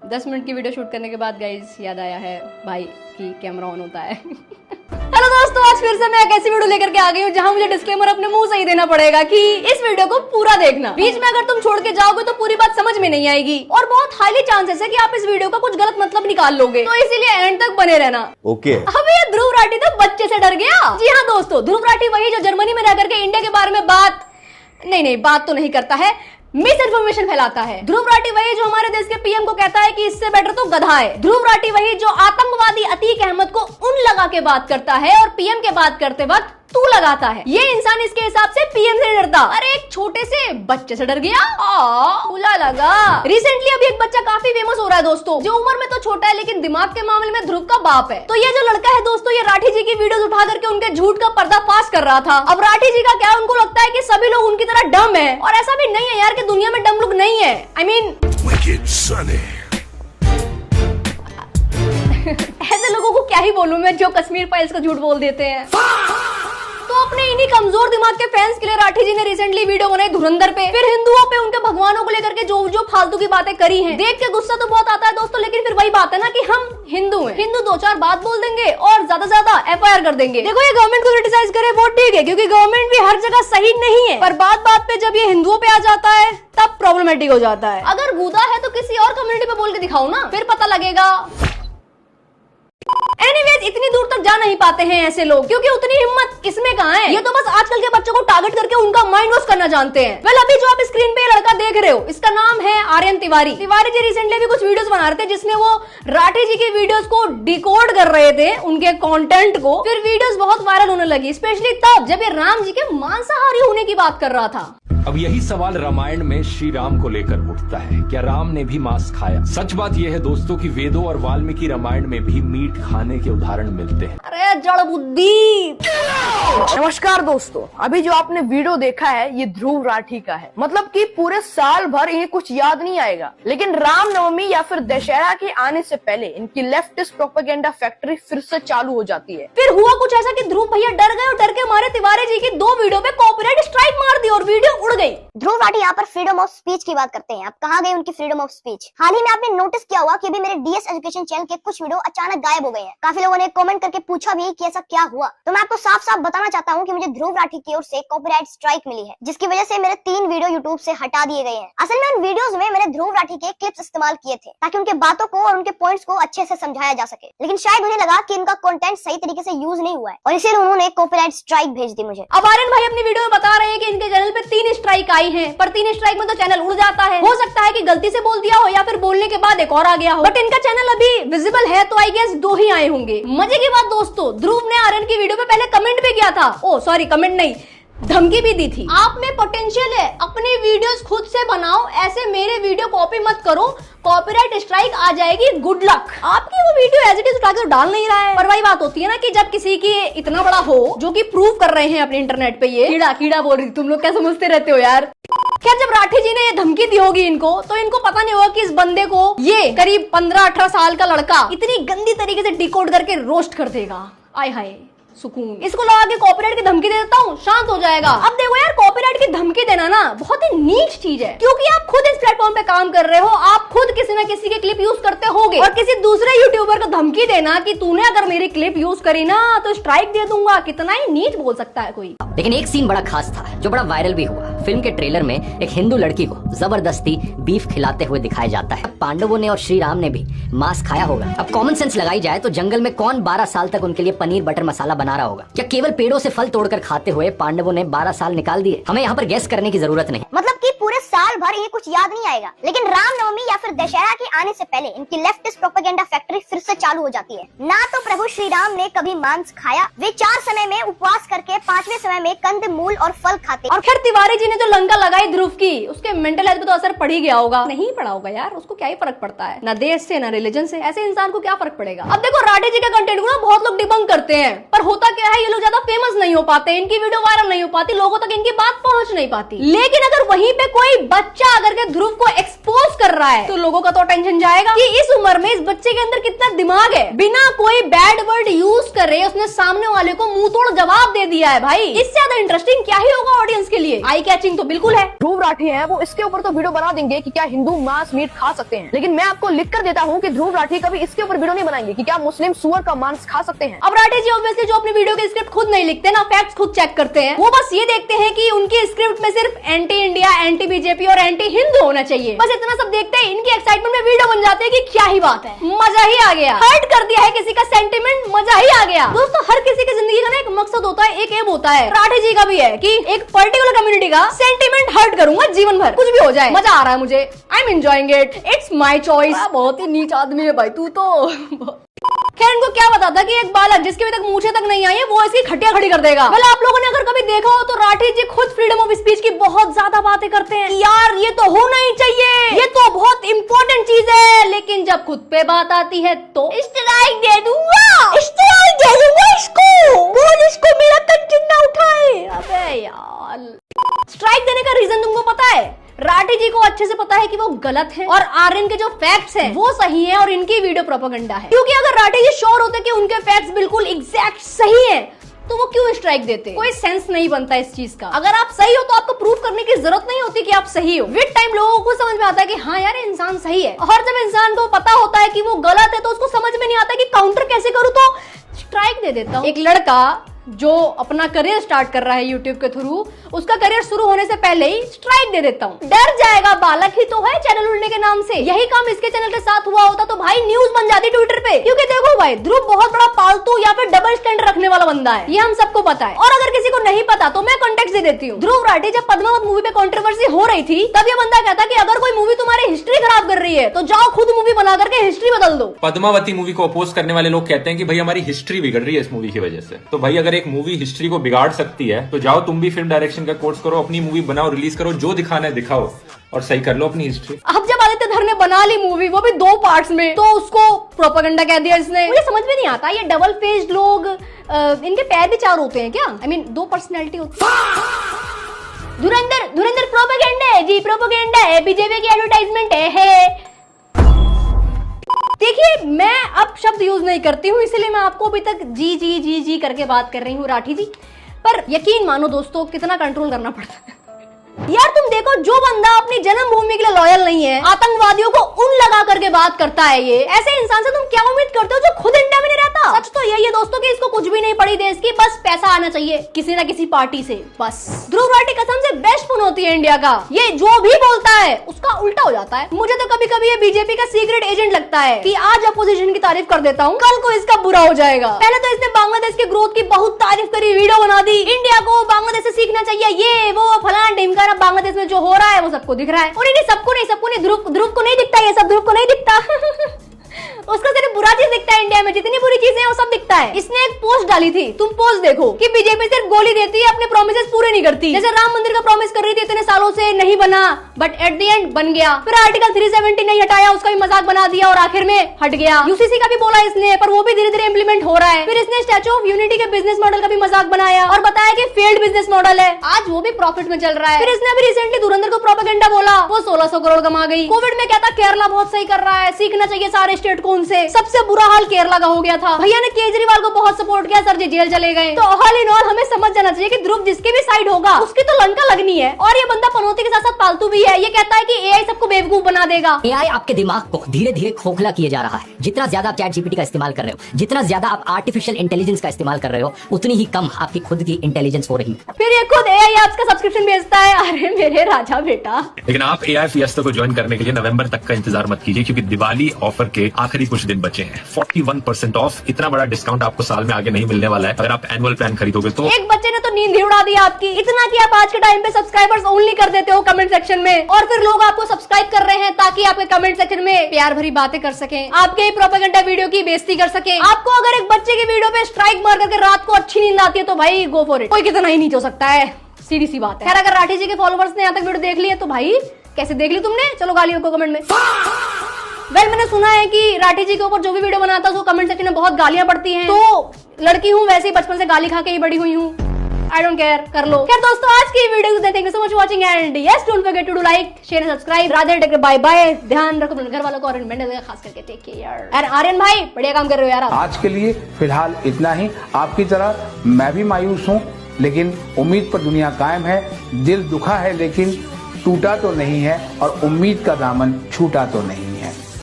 10 minute की video shoot करने के बाद गाइस याद आया है भाई कि कैमरा ऑन होता है। हेलो दोस्तों, आज फिर से मैं एक ऐसी वीडियो लेकर के आ गई हूँ जहाँ मुझे डिस्क्लेमर अपने मुंह से ही देना पड़ेगा कि इस वीडियो को पूरा देखना। बीच में अगर तुम छोड़ के जाओगे तो पूरी बात समझ में नहीं आएगी और बहुत हाईली चांसेस है कि आप इस वीडियो का कुछ गलत मतलब निकाल लोगे, तो इसीलिए एंड तक बने रहना। ओके। अब ये ध्रुव राठी तो बच्चे से डर गया। जी हाँ दोस्तों, ध्रुव राठी वही जो जर्मनी में रह करके इंडिया के बारे में बात तो नहीं करता है, मिस इन्फॉर्मेशन फैलाता है। ध्रुव राठी वही जो हमारे देश के पीएम को कहता है कि इससे बेटर तो गधा है। ध्रुव राठी वही जो आतंकवादी अतीक अहमद को उन लगा के बात करता है और पीएम के बात करते वक्त तू लगाता है। ये इंसान इसके हिसाब से पीएम से डरता, अरे एक छोटे से बच्चे से डर गया। बुला लगा। रिसेंटली अभी एक बच्चा काफी फेमस हो रहा है दोस्तों, जो उम्र में तो छोटा है लेकिन दिमाग के मामले में ध्रुव का बाप है। तो ये जो लड़का है दोस्तों, ये राठी जी की वीडियोस उठा करके उनके झूठ का पर्दाफाश कर रहा था। अब राठी जी का क्या, उनको लगता है कि सभी लोग उनकी तरह डम है, और ऐसा भी नहीं है यार कि दुनिया में डम लोग नहीं है। I mean, ऐसे लोगों को क्या ही बोलूं मैं जो कश्मीर फाइल्स का झूठ बोल देते हैं। तो अपने इन्हीं कमजोर दिमाग के फैंस के लिए राठी जी ने रिसेंटली वीडियो बनाई धुरंधर पे, फिर हिंदुओं पे, उनके भगवानों को लेकर के जो फालतू की बातें करी हैं। देख के गुस्सा तो बहुत आता है दोस्तों, लेकिन फिर वही बात है ना कि हम हिंदू हैं। हिंदू दो चार बात बोल देंगे और ज्यादा एफआईआर कर देंगे। देखो, ये गवर्नमेंट को क्रिटिसाइज करे वो ठीक है, क्योंकि गवर्नमेंट भी हर जगह सही नहीं है, पर बात पे जब ये हिंदुओं पे आ जाता है तब प्रॉब्लमेटिक हो जाता है। अगर गूदा है तो किसी और कम्युनिटी पे बोल के दिखाओ ना, फिर पता लगेगा। एनीवेज, इतनी दूर तक जा नहीं पाते हैं ऐसे लोग, क्योंकि उतनी हिम्मत इसमें कहाँ है। ये तो बस आजकल के बच्चों को टारगेट करके उनका माइंड वॉश करना जानते हैं। वेल, अभी जो आप स्क्रीन पे लड़का देख रहे हो, इसका नाम है आर्यन तिवारी। तिवारी जी रिसेंटली भी कुछ वीडियोस बना रहे थे जिसमें वो राठी जी की वीडियोस को डिकोड कर रहे थे, उनके कंटेंट को। फिर वीडियोस बहुत वायरल होने लगी, स्पेशली तब जब ये राम जी के मांसाहारी होने की बात कर रहा था। अब यही सवाल रामायण में श्री राम को लेकर उठता है, क्या राम ने भी मांस खाया? सच बात यह है दोस्तों कि वेदों और वाल्मीकि रामायण में भी मीट खाने के उदाहरण मिलते हैं। अरे जड़ बुद्धि। नमस्कार दोस्तों, अभी जो आपने वीडियो देखा है ये ध्रुव राठी का है। मतलब कि पूरे साल भर इन्हें कुछ याद नहीं आएगा, लेकिन रामनवमी या फिर दशहरा के आने से पहले इनकी लेफ्टिस्ट प्रोपेगेंडा फैक्ट्री फिर से चालू हो जाती है। फिर हुआ कुछ ऐसा कि ध्रुव भैया डर गए और डर के मारे तिवारी जी की 2 वीडियो पे कॉपीराइट स्ट्राइक मार दी और वीडियो उड़ गई। ध्रुव राठी यहाँ पर फ्रीडम ऑफ स्पीच की बात करते हैं। अब कहाँ गई उनकी फ्रीडम ऑफ स्पीच? हाल ही में आपने नोटिस किया होगा कि अभी मेरे डीएस एजुकेशन चैनल के कुछ वीडियो अचानक गायब हो गए हैं। काफी लोगों ने कमेंट करके पूछा भी कि ऐसा क्या हुआ। तो मैं आपको साफ साफ बताना चाहता हूँ कि मुझे ध्रुव राठी की ओर से कॉपीराइट स्ट्राइक मिली है, जिसकी वजह से मेरे 3 वीडियो यूट्यूब से हटा दिए गए हैं। असल में उन वीडियोस में मैंने ध्रुव राठी के क्लिप्स इस्तेमाल किए थे ताकि उनके बातों को और उनके पॉइंट्स को अच्छे से समझाया जा सके, लेकिन शायद उन्हें लगा कि इनका कंटेंट सही तरीके से यूज नहीं हुआ है और इसीलिए उन्होंने कॉपीराइट स्ट्राइक भेज दी मुझे। अब आर्यन भाई अपनी वीडियो में बता रहे हैं कि इनके चैनल पे 3 स्ट्राइक आई है, पर 3 स्ट्राइक में तो चैनल उड़ जाता है। हो सकता है कि गलती से बोल दिया हो या फिर बोलने के बाद एक और आ गया हो, बट इनका चैनल अभी विजिबल है तो आई गेस 2 ही आए होंगे। मजे की बात दोस्तों, ध्रुव ने आर्यन की वीडियो पे पहले कमेंट भी किया था, कमेंट नहीं, धमकी भी दी थी। आप में पोटेंशियल है, अपनी वीडियोस खुद से बनाओ, ऐसे मेरे वीडियो कॉपी मत करो, कॉपीराइट स्ट्राइक आ जाएगी, गुड लक। आपकी वो वीडियो एज इट इज उठा के डाल नहीं रहा है। पर वही बात होती है ना कि जब किसी की इतना बड़ा हो जो कि प्रूव कर रहे हैं अपने इंटरनेट पे, ये कीड़ा बोल रही, तुम लोग क्या समझते रहते हो यार। क्या जब राठी जी ने ये धमकी दी होगी इनको, तो इनको पता नहीं होगा कि इस बंदे को ये करीब 15-18 साल का लड़का इतनी गंदी तरीके से डिकोड करके रोस्ट कर देगा। आय हाय सुकून। इसको लगा के कॉपीराइट की धमकी दे देता हूँ, शांत हो जाएगा। अब देखो यार, कॉपीराइट की धमकी देना ना बहुत ही नीच चीज है, क्योंकि आप खुद इस प्लेटफॉर्म पे काम कर रहे हो, आप खुद किसी न किसी के क्लिप यूज करते होगे, और किसी दूसरे यूट्यूबर को धमकी देना कि तूने अगर मेरी क्लिप यूज करी ना तो स्ट्राइक दे दूंगा, कितना ही नीच बोल सकता है कोई। लेकिन एक सीन बड़ा खास था जो बड़ा वायरल भी हुआ। फिल्म के ट्रेलर में एक हिंदू लड़की को जबरदस्ती बीफ खिलाते हुए दिखाया जाता है। पांडवों ने और श्री राम ने भी मांस खाया होगा। अब कॉमन सेंस लगाई जाए तो जंगल में कौन 12 साल तक उनके लिए पनीर बटर मसाला बना रहा होगा? क्या केवल पेड़ों से फल तोड़कर खाते हुए पांडवों ने 12 साल निकाल दिए? हमें यहाँ पर गैस करने की जरूरत नहीं। मतलब कि पूरे साल भर ये कुछ याद नहीं आएगा, लेकिन रामनवमी या फिर दशहरा के आने से पहले इनकी लेफ्टिस्ट प्रोपेगेंडा फैक्ट्री फिर से चालू हो जाती है। ना तो प्रभु श्री राम ने कभी मांस खाया, वे 4 समय में उपवास करके 5वें समय में कंद मूल और फल खाते। और खैर तिवारी जी ने जो लंका लगाई ध्रुव की, उसके मेंटल हेल्थ पे तो असर पड़ ही गया होगा। नहीं पड़ा होगा यार, उसको क्या ही फर्क पड़ता है, ना देश से ना रिलीजन से, ऐसे इंसान को क्या फर्क पड़ेगा। अब देखो, राठी जी के कंटेंट को ना बहुत लोग डिबंक करते हैं, पर होता क्या है, ये लोग ज्यादा फेमस नहीं हो पाते, इनकी वीडियो वायरल नहीं हो पाती, लोगों तक इनकी बात पहुंच नहीं पाती। लेकिन अगर वहीं पे कोई बच्चा अगर के ध्रुव को एक्सपोज कर रहा है तो लोगों का तो अटेंशन टेंशन जाएगा कि इस उम्र में इस बच्चे के अंदर कितना दिमाग है। बिना कोई बैड वर्ड यूज करे उसने सामने वाले को मुंह तोड़ जवाब दे दिया है। भाई इससे ज्यादा इंटरेस्टिंग क्या ही होगा ऑडियंस के लिए। आई कैचिंग तो बिल्कुल है। ध्रुव राठी है वो इसके ऊपर तो वीडियो बना देंगे कि क्या हिंदू मांस मीट खा सकते हैं, लेकिन मैं आपको लिख कर देता हूँ कि ध्रुव राठी कभी इसके ऊपर वीडियो नहीं बनाएंगे कि क्या मुस्लिम सुअर का मांस खा सकते हैं। अब राठी जी ऑब्वियसली जो अपनी वीडियो के स्क्रिप्ट खुद नहीं लिखते ना, फैक्ट्स खुद चेक करते हैं। वो बस ये देखते हैं कि उनकी स्क्रिप्ट में सिर्फ एंटी इंडिया, एंटी बीजेपी और एंटी हिंदू होना चाहिए। बस इतना सब देखते हैं, इनकी एक्साइटमेंट में वीडियो बन जाते हैं कि क्या ही बात है, मजा ही आ गया। हर्ट कर दिया है किसी का सेंटिमेंट, मजा ही आ गया। दोस्तों हर किसी की जिंदगी का ना एक मकसद होता है, एक एम होता है। राठी जी का भी है कि एक पर्टिकुलर कम्युनिटी का सेंटिमेंट हर्ट करूंगा जीवन भर, कुछ भी हो जाए मजा आ रहा है मुझे। I am enjoying it, it's my choice. बहुत ही नीच आदमी है भाई तू तो। खैर इनको क्या बता था कि एक बालक जिसके अभी तक मूछें तक नहीं आई है वो इसकी खटिया खड़ी कर देगा। मतलब आप लोगों ने अगर कभी देखा हो तो राठी जी खुद फ्रीडम ऑफ स्पीच की बहुत ज्यादा बातें करते हैं, यार ये तो होना ही चाहिए, ये तो बहुत इंपॉर्टेंट चीज है, लेकिन जब खुद पे बात आती है तो स्ट्राइक दे दूंगा, स्ट्राइक दे दूंगा इसको, बोल इसको मेरा कंटेंट ना उठाए। अबे यार स्ट्राइक देने का रीजन तुमको पता है? राठी जी को अच्छे से पता है कि वो गलत है और आर्यन के जो फैक्ट्स हैं वो सही हैं और इनकी वीडियो प्रोपेगेंडा है। क्योंकि अगर राठी जी श्योर होते कि उनके फैक्ट्स बिल्कुल एग्जैक्ट सही है तो वो क्यों स्ट्राइक देते? कोई सेंस नहीं बनता इस चीज का। अगर आप सही हो तो आपको प्रूव करने की जरूरत नहीं होती कि आप सही हो। विद टाइम लोगों को समझ में आता है कि हाँ यार इंसान सही है, और जब इंसान को पता होता है कि वो गलत है तो उसको समझ में नहीं आता कि काउंटर कैसे करूं, तो स्ट्राइक दे देता हूं। एक लड़का जो अपना करियर स्टार्ट कर रहा है यूट्यूब के थ्रू, उसका करियर शुरू होने से पहले ही स्ट्राइक दे देता हूँ। डर जाएगा, बालक ही तो है चैनल उड़ने के नाम से। यही काम इसके चैनल के साथ हुआ होता तो भाई न्यूज बन जाती ट्विटर पे। क्योंकि देखो भाई ध्रुव बहुत बड़ा पालतू या फिर डबल स्टैंडर्ड रखने वाला बंदा है, ये हम सबको पता है। और अगर किसी को नहीं पता तो मैं कॉन्टेक्स्ट दे देती हूँ। ध्रुव राठी जब पद्मावत मूवी पे कंट्रोवर्सी हो रही थी तब ये बंदा कहता कि अगर कोई मूवी तुम्हारी हिस्ट्री खराब कर रही है तो जाओ खुद मूवी बना करके हिस्ट्री बदल दो। पद्मावती मूवी को अपोज करने वाले लोग कहते हैं कि भाई हमारी हिस्ट्री बिगड़ रही है इस मूवी की वजह से। तो भाई अगर एक मूवी हिस्ट्री को बिगाड़ सकती है तो जाओ तुम भी फिल्म डायरेक्शन का कोर्स करो, अपनी मूवी बनाओ, रिलीज करो, जो दिखाना है दिखाओ और सही कर लो अपनी हिस्ट्री। अब जब आदित्य धर ने बना ली मूवी वो भी 2 पार्ट्स में, तो उसको प्रोपेगेंडा कह दिया इसने। मुझे समझ में नहीं आता ये डबल फेस्ड लोग, इनके पैर भी 4 होते हैं क्या? आई मीन 2 पर्सनैलिटी होती है। धुरंधर प्रोपेगेंडा है जी, प्रोपेगेंडा है, बीजेपी की एडवर्टाइजमेंट है। देखिए मैं अब शब्द यूज नहीं करती हूँ, इसलिए मैं आपको अभी तक जी जी जी जी करके बात कर रही हूँ राठी जी, पर यकीन मानो दोस्तों कितना कंट्रोल करना पड़ता है। यार तुम देखो जो बंदा अपनी जन्मभूमि के लिए लॉयल नहीं है, आतंकवादियों को उन लगा करके बात करता है, ये ऐसे इंसान से तुम क्या उम्मीद करते हो जो खुद इंडिया में नहीं रहता? सच तो यही है दोस्तों कि इसको कुछ भी नहीं पड़ी देश की, बस पैसा आना चाहिए किसी ना किसी पार्टी से बस। ध्रुव राठी कसम से बेस्ट फोन होती है इंडिया का, ये जो भी बोलता है उसका उल्टा हो जाता है। मुझे तो कभी कभी ये बीजेपी का सीक्रेट एजेंट लगता है कि आज अपोजिशन की तारीफ कर देता हूँ, कल को इसका बुरा हो जाएगा। पहले तो इसने बांग्लादेश के ग्रोथ की बहुत तारीफ करी, वीडियो बना दी, इंडिया को बांग्लादेश से सीखना चाहिए, ये वो फलाना ढिमका। बांग्लादेश में जो हो रहा है वो सबको दिख रहा है, और इन्हें सबको नहीं, ध्रुव को नहीं दिखता, ये सब ध्रुव को नहीं दिखता। उसको सिर्फ बुरा चीज दिखता है, इंडिया में जितनी बुरी चीजें हैं वो सब दिखता है। इसने एक पोस्ट डाली थी, तुम पोस्ट देखो, कि बीजेपी सिर्फ गोली देती है, अपने प्रोमिसेस पूरे नहीं करती। जैसे राम मंदिर का प्रॉमिस कर रही थी इतने सालों से, नहीं बना, बट एट द एंड बन गया। फिर आर्टिकल 370 नहीं हटाया, उसका भी मजाक बना दिया और आखिर में हट गया। यूसीसी का भी बोला इसने, पर वो भी धीरे धीरे इंप्लीमेंट हो रहा है। फिर इसने स्टैच्यू ऑफ यूनिटी के बिजनेस मॉडल का भी मजाक बनाया और बताया कि फेल्ड बिजनेस मॉडल है, आज वो भी प्रॉफिट में चल रहा है। फिर इसने अभी रिसेंटली धुरंधर को प्रोपेगेंडा बोला, वो 1600 करोड़ कमा गई। कोविड में कहता केरला बहुत सही कर रहा है, सीखना चाहिए सारे स्टेट को उनसे। सबसे बुरा हाल केरला का हो गया था, भैया ने केजरीवाल को बहुत सपोर्ट किया, सर जी जेल चले गए। तो ऑल इन ऑल हमें समझ जाना चाहिए कि ध्रुव जिसके भी साइड होगा उसकी तो लंका लगनी है। और ये बंदा पनौती के साथ साथ पालतू भी है, ये कहता है कि एआई सबको बेवकूफ बना देगा। एआई आपके दिमाग को धीरे धीरे खोखला किए जा रहा है। जितना ज्यादा आप चैट जीपीटी का इस्तेमाल कर रहे हो, जितना ज्यादा आप आर्टिफिशियल इंटेलिजेंस का इस्तेमाल कर रहे हो, उतनी ही कम आपकी खुद की इंटेलिजेंस हो रही है। फिर ये खुद एआई ऐप्स का सब्सक्रिप्शन बेचता है। अरे मेरे राजा बेटा, लेकिन आप एआई फिएस्टा को ज्वाइन करने के लिए नवंबर तक का इंतजार मत कीजिए, क्योंकि दिवाली ऑफर के आखिरी कुछ दिन बचे हैं। 41% ऑफ, इतना बड़ा डिस्काउंट आपको साल में आगे नहीं मिलने वाला है अगर आप एनुअल प्लान खरीदोगे तो। एक बच्चे ने तो नींद ही उड़ा दी आपकी, इतना कि आप आज के टाइम पे सब्सक्राइबर्स ओनली कर देते हो कमेंट सेक्शन में, और फिर लोग आपको सब्सक्राइब कर रहे हैं ताकि आपके कमेंट सेक्शन में प्यार भरी बातें कर सकें, आपके ही प्रोपेगेंडा वीडियो की बेइज्जती कर सकें। आपको अगर एक बच्चे की वीडियो पे स्ट्राइक मार करके रात को अच्छी नींद आती है तो भाई गो फॉर इट, कोई कितना ही नीचे हो सकता है, सीधी सी बात है। खैर अगर राठी जी के फॉलोवर्स ने यहाँ तक वीडियो देख ली है तो भाई कैसे देख ली तुमने, चलो गालियों को कमेंट में। मैंने सुना है कि राठी जी के ऊपर जो भी वीडियो बनाता है उसको कमेंट सेक्शन में बहुत गालियां पड़ती हैं, तो लड़की हूँ वैसे ही बचपन से गाली खा के ही बड़ी हुई हूँ। आई डोंट केयर, कर लो। खैर दोस्तों, आज की video thank you so much watching and yes don't forget to do like share and subscribe. Radhe take bye bye. ध्यान रखो अपने घर वालों को और मेंटल खास करके टेक केयर। यार आर्यन भाई बढ़िया काम कर रहे हो यार। आज के लिए फिलहाल इतना ही। आपकी तरह मैं भी मायूस हूँ, लेकिन उम्मीद पर दुनिया कायम है। दिल दुखा है लेकिन टूटा तो नहीं है, और उम्मीद का दामन छूटा तो नहीं।